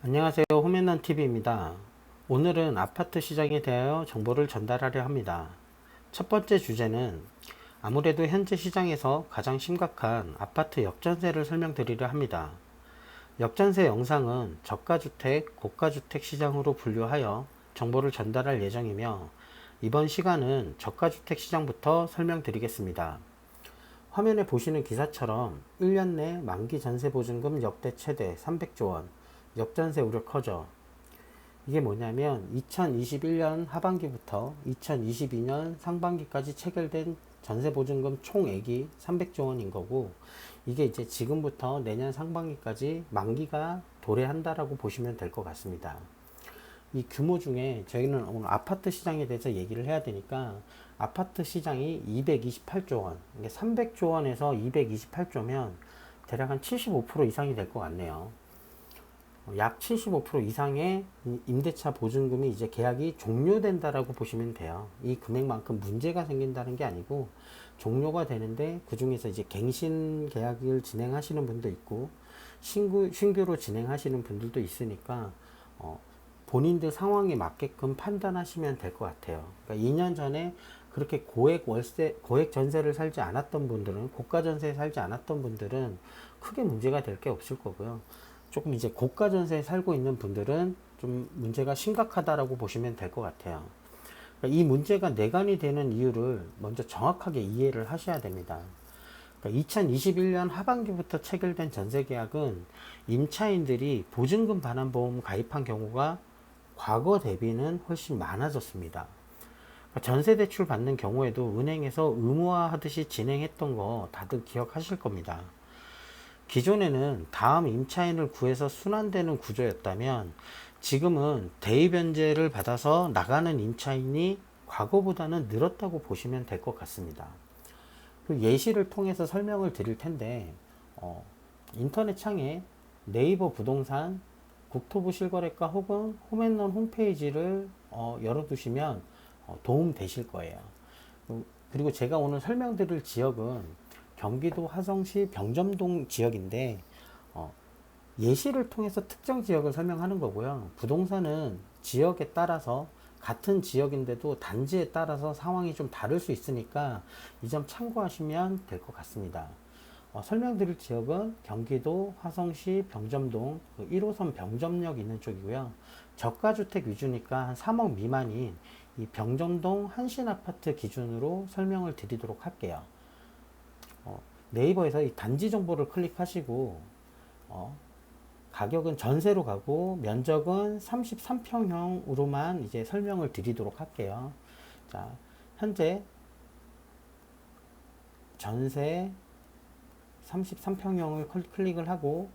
안녕하세요. 홈앤런TV입니다. 오늘은 아파트 시장에 대하여 정보를 전달하려 합니다. 첫 번째 주제는 아무래도 현재 시장에서 가장 심각한 아파트 역전세를 설명드리려 합니다. 역전세 영상은 저가주택, 고가주택 시장으로 분류하여 정보를 전달할 예정이며 이번 시간은 저가주택 시장부터 설명드리겠습니다. 화면에 보시는 기사처럼 1년 내 만기 전세보증금 역대 최대 300조 원, 역전세 우려 커져. 이게 뭐냐면 2021년 하반기부터 2022년 상반기까지 체결된 전세보증금 총액이 300조 원인 거고, 이게 이제 지금부터 내년 상반기까지 만기가 도래한다라고 보시면 될 것 같습니다. 이 규모 중에 저희는 오늘 아파트 시장에 대해서 얘기를 해야 되니까 아파트 시장이 228조 원, 300조 원에서 228조면 대략 한 75% 이상이 될 것 같네요. 약 75% 이상의 임대차 보증금이 이제 계약이 종료된다라고 보시면 돼요. 이 금액만큼 문제가 생긴다는 게 아니고 종료가 되는데 그 중에서 이제 갱신 계약을 진행하시는 분도 있고 신규로 진행하시는 분들도 있으니까 본인들 상황에 맞게끔 판단하시면 될 것 같아요. 그러니까 2년 전에 그렇게 고액 전세를 살지 않았던 분들은, 고가 전세에 살지 않았던 분들은 크게 문제가 될 게 없을 거고요. 조금 이제 고가 전세에 살고 있는 분들은 좀 문제가 심각하다라고 보시면 될 것 같아요. 그러니까 이 문제가 내관이 되는 이유를 먼저 정확하게 이해를 하셔야 됩니다. 그러니까 2021년 하반기부터 체결된 전세 계약은 임차인들이 보증금 반환보험 가입한 경우가 과거 대비는 훨씬 많아졌습니다. 그러니까 전세 대출 받는 경우에도 은행에서 의무화하듯이 진행했던 거 다들 기억하실 겁니다. 기존에는 다음 임차인을 구해서 순환되는 구조였다면 지금은 대입변제를 받아서 나가는 임차인이 과거보다는 늘었다고 보시면 될 것 같습니다. 그 예시를 통해서 설명을 드릴 텐데 인터넷 창에 네이버 부동산, 국토부 실거래가 혹은 홈앤런 홈페이지를 열어두시면 도움 되실 거예요. 그리고 제가 오늘 설명드릴 지역은 경기도 화성시 병점동 지역인데 예시를 통해서 특정 지역을 설명하는 거고요. 부동산은 지역에 따라서 같은 지역인데도 단지에 따라서 상황이 좀 다를 수 있으니까 이 점 참고하시면 될 것 같습니다. 설명드릴 지역은 경기도 화성시 병점동 1호선 병점역 있는 쪽이고요. 저가주택 위주니까 한 3억 미만인 이 병점동 한신아파트 기준으로 설명을 드리도록 할게요. 네이버에서 이 단지 정보를 클릭하시고 가격은 전세로 가고 면적은 33평형으로만 이제 설명을 드리도록 할게요. 자, 현재 전세 33평형을 클릭을 하고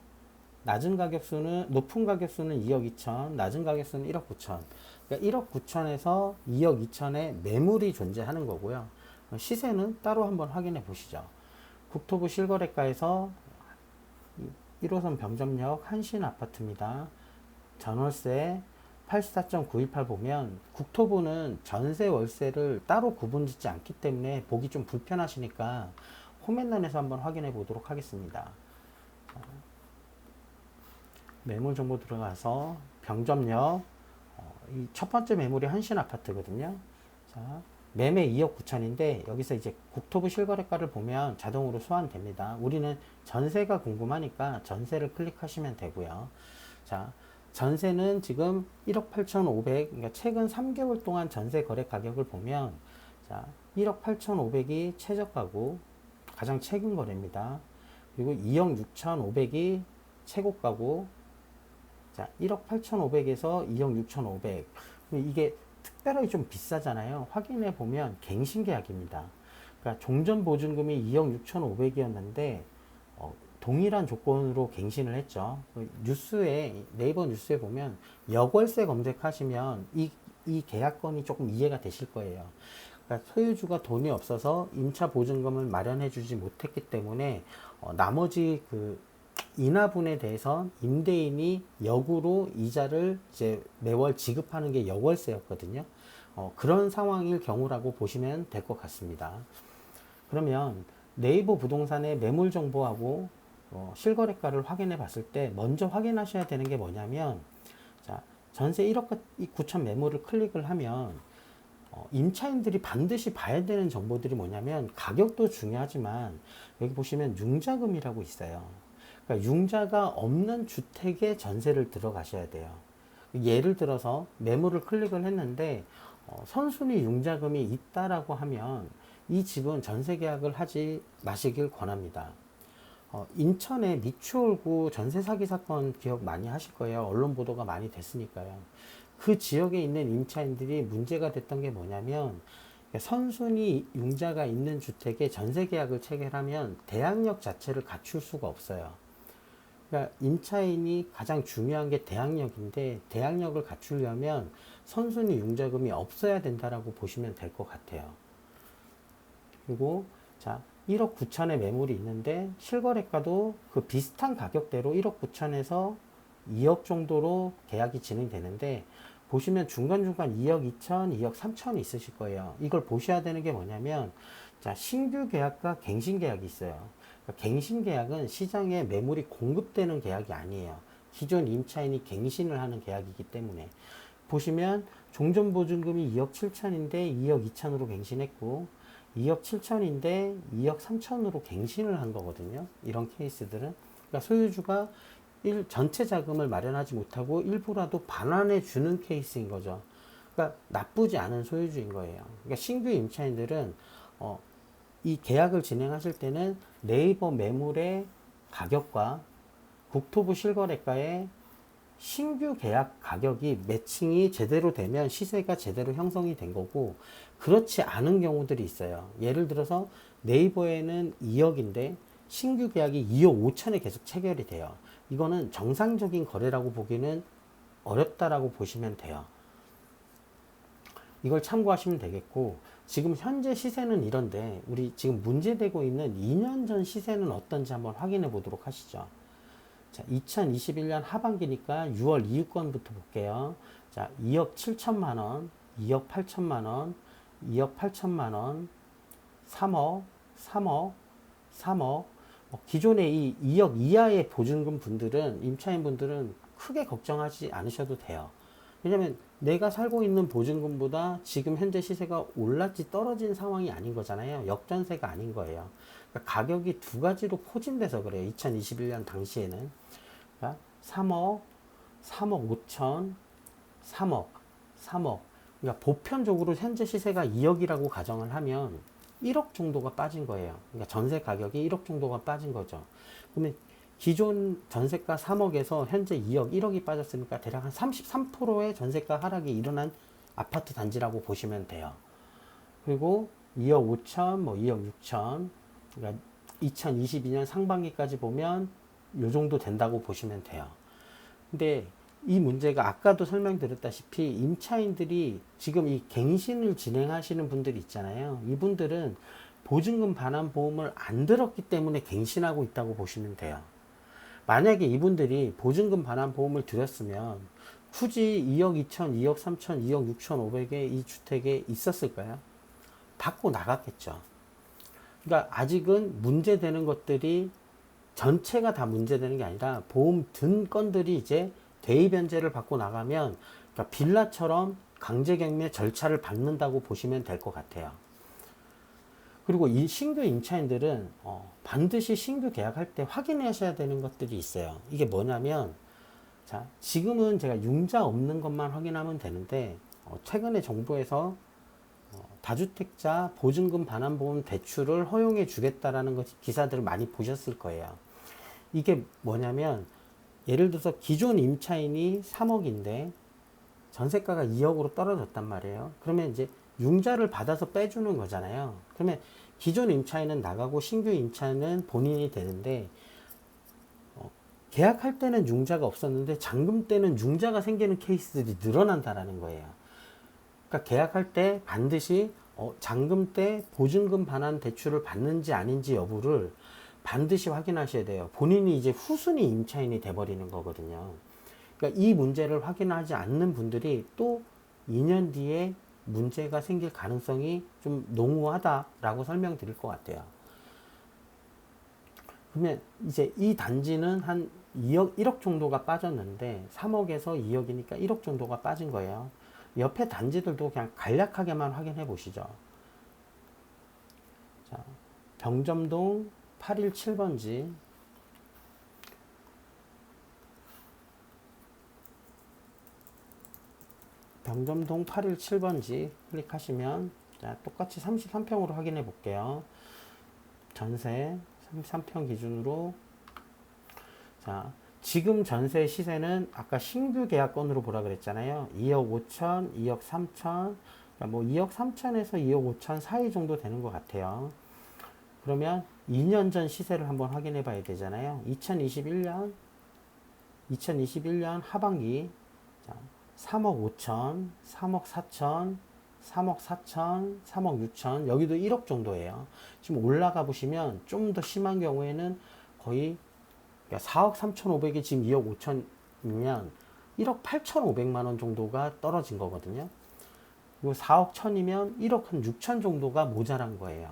높은 가격수는 2억 2천, 낮은 가격수는 1억 9천. 그러니까 1억 9천에서 2억 2천의 매물이 존재하는 거고요. 시세는 따로 한번 확인해 보시죠. 국토부 실거래가에서 1호선 병점역 한신 아파트입니다. 전월세 84.918 보면 국토부는 전세 월세를 따로 구분 짓지 않기 때문에 보기 좀 불편하시니까 홈앤런에서 한번 확인해 보도록 하겠습니다. 매물 정보 들어가서 병점역 이 첫 번째 매물이 한신 아파트거든요. 자, 매매 2억 9천인데 여기서 이제 국토부 실거래가를 보면 자동으로 소환됩니다. 우리는 전세가 궁금하니까 전세를 클릭하시면 되고요. 자, 전세는 지금 1억 8,500, 그러니까 최근 3개월 동안 전세 거래 가격을 보면 자, 1억 8,500이 최저가고 가장 최근 거래입니다. 그리고 2억 6,500이 최고가고 자, 1억 8,500에서 2억 6,500. 이게 특별하게 좀 비싸잖아요. 확인해 보면 갱신 계약입니다. 그러니까 종전 보증금이 2억 6,500이었는데 동일한 조건으로 갱신을 했죠. 네이버 뉴스에 보면 역월세 검색하시면 이 계약건이 조금 이해가 되실 거예요. 그러니까 소유주가 돈이 없어서 임차 보증금을 마련해 주지 못했기 때문에 나머지 그 인하분에 대해서 임대인이 역으로 이자를 이제 매월 지급하는 게 역월세였거든요. 그런 상황일 경우라고 보시면 될 것 같습니다. 그러면 네이버 부동산의 매물 정보하고 실거래가를 확인해 봤을 때 먼저 확인하셔야 되는 게 뭐냐면, 자, 전세 1억 9천 매물을 클릭을 하면 임차인들이 반드시 봐야 되는 정보들이 뭐냐면, 가격도 중요하지만 여기 보시면 융자금이라고 있어요. 그러니까 융자가 없는 주택에 전세를 들어가셔야 돼요. 예를 들어서 매물을 클릭을 했는데 선순위 융자금이 있다라고 하면 이 집은 전세 계약을 하지 마시길 권합니다. 인천의 미추홀구 전세 사기 사건 기억 많이 하실 거예요. 언론 보도가 많이 됐으니까요. 그 지역에 있는 임차인들이 문제가 됐던 게 뭐냐면, 선순위 융자가 있는 주택에 전세 계약을 체결하면 대항력 자체를 갖출 수가 없어요. 그러니까 임차인이 가장 중요한 게 대항력인데, 대항력을 갖추려면 선순위 융자금이 없어야 된다라고 보시면 될 것 같아요. 그리고 자, 1억 9천의 매물이 있는데 실거래가도 그 비슷한 가격대로 1억 9천에서 2억 정도로 계약이 진행되는데, 보시면 중간중간 2억 2천, 2억 3천 있으실 거예요. 이걸 보셔야 되는 게 뭐냐면, 자, 신규 계약과 갱신 계약이 있어요. 그러니까 갱신 계약은 시장에 매물이 공급되는 계약이 아니에요. 기존 임차인이 갱신을 하는 계약이기 때문에. 보시면 종전보증금이 2억 7천인데 2억 2천으로 갱신했고, 2억 7천인데 2억 3천으로 갱신을 한 거거든요. 이런 케이스들은. 그러니까 소유주가 전체 자금을 마련하지 못하고 일부라도 반환해 주는 케이스인 거죠. 그러니까 나쁘지 않은 소유주인 거예요. 그러니까 신규 임차인들은 이 계약을 진행하실 때는 네이버 매물의 가격과 국토부 실거래가의 신규 계약 가격이 매칭이 제대로 되면 시세가 제대로 형성이 된 거고, 그렇지 않은 경우들이 있어요. 예를 들어서 네이버에는 2억인데 신규 계약이 2억 5천에 계속 체결이 돼요. 이거는 정상적인 거래라고 보기는 어렵다라고 보시면 돼요. 이걸 참고하시면 되겠고, 지금 현재 시세는 이런데 우리 지금 문제되고 있는 2년 전 시세는 어떤지 한번 확인해 보도록 하시죠. 자, 2021년 하반기니까 6월 이웃권부터 볼게요. 자, 2억 7천만 원, 2억 8천만 원, 2억 8천만 원, 3억, 3억, 3억. 기존에 이 2억 이하의 보증금 분들은, 임차인 분들은 크게 걱정하지 않으셔도 돼요. 왜냐면 내가 살고 있는 보증금보다 지금 현재 시세가 올랐지 떨어진 상황이 아닌 거잖아요. 역전세가 아닌 거예요. 그러니까 가격이 두 가지로 포진돼서 그래요. 2021년 당시에는. 그러니까 3억, 3억 5천, 3억, 3억. 그러니까 보편적으로 현재 시세가 2억이라고 가정을 하면 1억 정도가 빠진 거예요. 그러니까 전세 가격이 1억 정도가 빠진 거죠. 그러면 기존 전세가 3억에서 현재 2억, 1억이 빠졌으니까 대략 한 33%의 전세가 하락이 일어난 아파트 단지라고 보시면 돼요. 그리고 2억 5천, 뭐 2억 6천, 그러니까 2022년 상반기까지 보면 요 정도 된다고 보시면 돼요. 근데 이 문제가 아까도 설명드렸다시피 임차인들이 지금 이 갱신을 진행하시는 분들이 있잖아요. 이분들은 보증금 반환 보험을 안 들었기 때문에 갱신하고 있다고 보시면 돼요. 만약에 이분들이 보증금 반환 보험을 들였으면 굳이 2억 2천, 2억 3천, 2억 6천 5백에 이 주택에 있었을까요? 받고 나갔겠죠. 그러니까 아직은 문제되는 것들이 전체가 다 문제되는 게 아니라 보험 든 건들이 이제 대입변제를 받고 나가면, 그러니까 빌라처럼 강제경매 절차를 밟는다고 보시면 될 것 같아요. 그리고 이 신규 임차인들은 반드시 신규 계약할 때 확인하셔야 되는 것들이 있어요. 이게 뭐냐면, 자, 지금은 제가 융자 없는 것만 확인하면 되는데 최근에 정부에서 다주택자 보증금 반환보험 대출을 허용해 주겠다라는 것 기사들을 많이 보셨을 거예요. 이게 뭐냐면, 예를 들어서 기존 임차인이 3억인데 전세가가 2억으로 떨어졌단 말이에요. 그러면 이제 융자를 받아서 빼주는 거잖아요. 그러면 기존 임차인은 나가고 신규 임차인은 본인이 되는데, 계약할 때는 융자가 없었는데 잔금 때는 융자가 생기는 케이스들이 늘어난다라는 거예요. 그러니까 계약할 때 반드시 잔금 때 보증금 반환 대출을 받는지 아닌지 여부를 반드시 확인하셔야 돼요. 본인이 이제 후순위 임차인이 돼버리는 거거든요. 그러니까 이 문제를 확인하지 않는 분들이 또 2년 뒤에 문제가 생길 가능성이 좀 농후하다라고 설명드릴 것 같아요. 그러면 이제 이 단지는 한 2억, 1억 정도가 빠졌는데 3억에서 2억이니까 1억 정도가 빠진 거예요. 옆에 단지들도 그냥 간략하게만 확인해 보시죠. 자, 병점동 817번지, 병점동 817번지 클릭하시면, 자, 똑같이 33평으로 확인해 볼게요. 전세 33평 기준으로, 자, 지금 전세 시세는 아까 신규 계약건으로 보라 그랬잖아요. 2억 5천, 2억 3천, 그러니까 뭐 2억 3천에서 2억 5천 사이 정도 되는 것 같아요. 그러면 2년 전 시세를 한번 확인해 봐야 되잖아요. 2021년 하반기, 자, 3억 5천, 3억 4천, 3억 4천, 3억 6천, 여기도 1억 정도예요. 지금 올라가 보시면 좀 더 심한 경우에는 거의, 그러니까 4억 3,500이 지금 2억 5천이면 1억 8,500만 원 정도가 떨어진 거거든요. 그리고 4억 1천이면 1억 한 6천 정도가 모자란 거예요.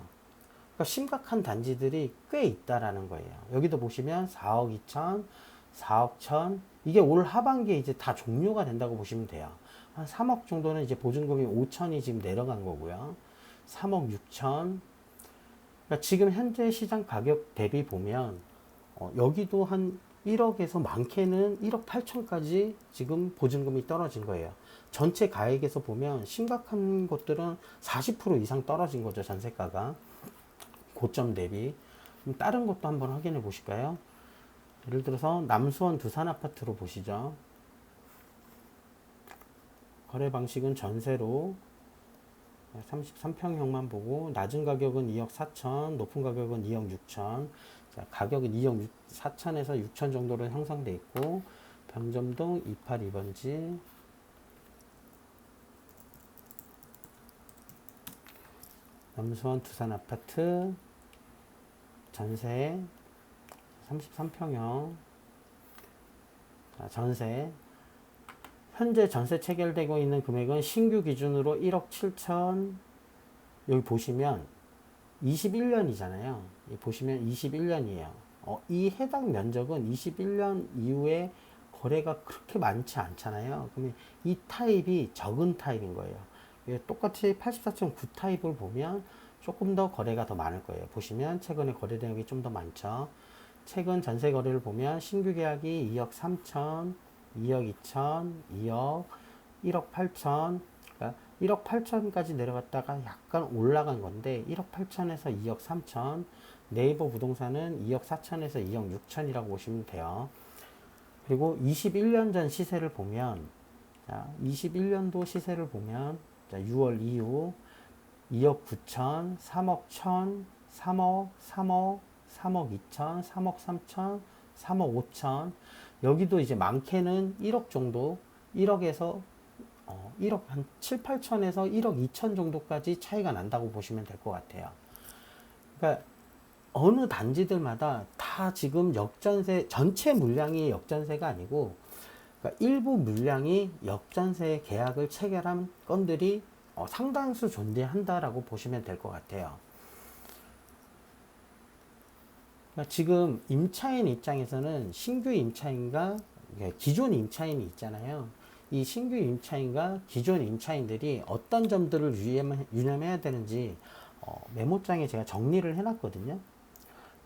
그러니까 심각한 단지들이 꽤 있다라는 거예요. 여기도 보시면 4억 2천, 4억 1천, 이게 올 하반기에 이제 다 종료가 된다고 보시면 돼요. 한 3억 정도는 이제 보증금이 5천이 지금 내려간 거고요. 3억 6천. 그러니까 지금 현재 시장 가격 대비 보면 여기도 한 1억에서 많게는 1억 8천까지 지금 보증금이 떨어진 거예요. 전체 가액에서 보면 심각한 곳들은 40% 이상 떨어진 거죠, 전세가가. 고점 대비. 다른 것도 한번 확인해 보실까요? 예를 들어서 남수원 두산 아파트로 보시죠. 거래 방식은 전세로 33평형만 보고, 낮은 가격은 2억 4천, 높은 가격은 2억 6천. 자, 가격은 2억 4천에서 6천 정도로 형성돼 있고, 병점동 282번지, 남수원 두산 아파트 전세 33평형, 전세, 현재 전세 체결되고 있는 금액은 신규 기준으로 1억 7천, 여기 보시면 21년이잖아요. 보시면 21년이에요. 이 해당 면적은 21년 이후에 거래가 그렇게 많지 않잖아요. 그러면 이 타입이 적은 타입인 거예요. 똑같이 84.9 타입을 보면 조금 더 거래가 더 많을 거예요. 보시면 최근에 거래 내역이 좀 더 많죠. 최근 전세 거래를 보면 신규 계약이 2억 3천, 2억 2천, 2억, 1억 8천, 그러니까 1억 8천까지 내려갔다가 약간 올라간 건데 1억 8천에서 2억 3천, 네이버 부동산은 2억 4천에서 2억 6천이라고 보시면 돼요. 그리고 21년 전 시세를 보면, 자, 21년도 시세를 보면, 자, 6월 이후 2억 9천, 3억 1천, 3억, 3억, 3억 2천, 3억 3천, 3억 5천. 여기도 이제 많게는 1억 정도, 1억에서 1억 한 7, 8천에서 1억 2천 정도까지 차이가 난다고 보시면 될 것 같아요. 그러니까 어느 단지들마다 다 지금 역전세, 전체 물량이 역전세가 아니고, 그러니까 일부 물량이 역전세 계약을 체결한 건들이 상당수 존재한다라고 보시면 될 것 같아요. 그러니까 지금 임차인 입장에서는 신규 임차인과 기존 임차인이 있잖아요. 이 신규 임차인과 기존 임차인들이 어떤 점들을 유념해야 되는지 메모장에 제가 정리를 해놨거든요.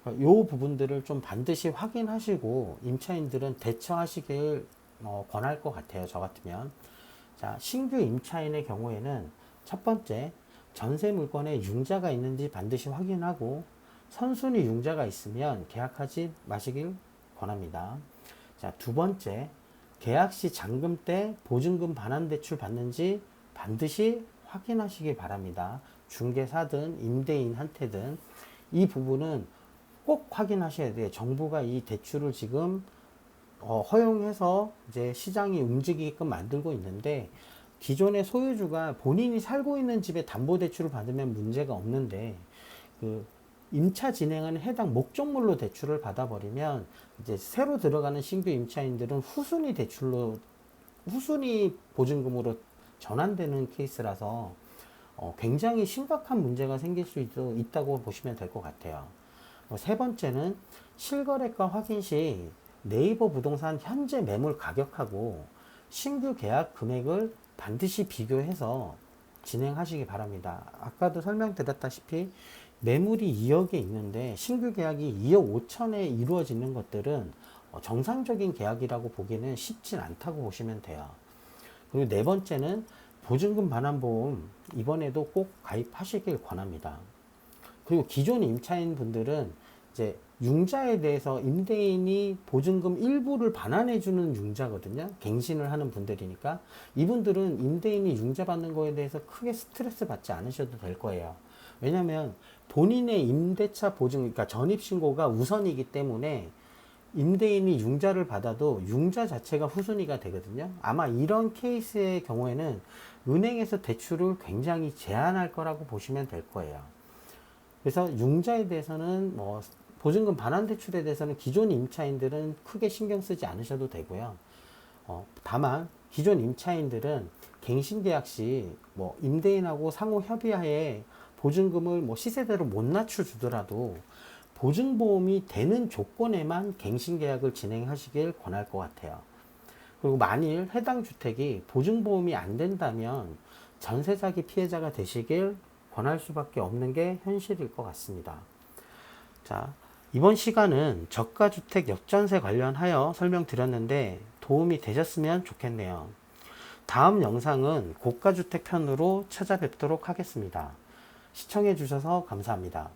이 부분들을 좀 반드시 확인하시고 임차인들은 대처하시길 권할 것 같아요. 저 같으면. 자, 신규 임차인의 경우에는 첫 번째, 전세 물건에 융자가 있는지 반드시 확인하고, 선순위 융자가 있으면 계약하지 마시길 권합니다. 자, 두 번째, 계약 시 잔금 때 보증금 반환 대출 받는지 반드시 확인하시기 바랍니다. 중개사든 임대인한테든 이 부분은 꼭 확인하셔야 돼요. 정부가 이 대출을 지금 허용해서 이제 시장이 움직이게끔 만들고 있는데, 기존의 소유주가 본인이 살고 있는 집에 담보대출을 받으면 문제가 없는데, 그 임차 진행하는 해당 목적물로 대출을 받아버리면 이제 새로 들어가는 신규 임차인들은 후순위 대출로, 후순위 보증금으로 전환되는 케이스라서 굉장히 심각한 문제가 생길 수 있다고 보시면 될 것 같아요. 세 번째는 실거래가 확인 시 네이버 부동산 현재 매물 가격하고 신규 계약 금액을 반드시 비교해서 진행하시기 바랍니다. 아까도 설명드렸다시피 매물이 2억에 있는데 신규 계약이 2억 5천에 이루어지는 것들은 정상적인 계약이라고 보기는 쉽진 않다고 보시면 돼요. 그리고 네 번째는 보증금 반환보험 이번에도 꼭 가입하시길 권합니다. 그리고 기존 임차인 분들은 이제 융자에 대해서 임대인이 보증금 일부를 반환해주는 융자거든요. 갱신을 하는 분들이니까 이분들은 임대인이 융자 받는 거에 대해서 크게 스트레스 받지 않으셔도 될 거예요. 왜냐하면 본인의 임대차 보증, 그러니까 전입신고가 우선이기 때문에 임대인이 융자를 받아도 융자 자체가 후순위가 되거든요. 아마 이런 케이스의 경우에는 은행에서 대출을 굉장히 제한할 거라고 보시면 될 거예요. 그래서 융자에 대해서는 보증금 반환 대출에 대해서는 기존 임차인들은 크게 신경 쓰지 않으셔도 되고요. 다만 기존 임차인들은 갱신계약 시 임대인하고 상호 협의하에 보증금을 시세대로 못 낮춰 주더라도 보증보험이 되는 조건에만 갱신계약을 진행하시길 권할 것 같아요. 그리고 만일 해당 주택이 보증보험이 안 된다면 전세사기 피해자가 되시길 권할 수밖에 없는 게 현실일 것 같습니다. 자, 이번 시간은 저가주택 역전세 관련하여 설명드렸는데 도움이 되셨으면 좋겠네요. 다음 영상은 고가주택 편으로 찾아뵙도록 하겠습니다. 시청해 주셔서 감사합니다.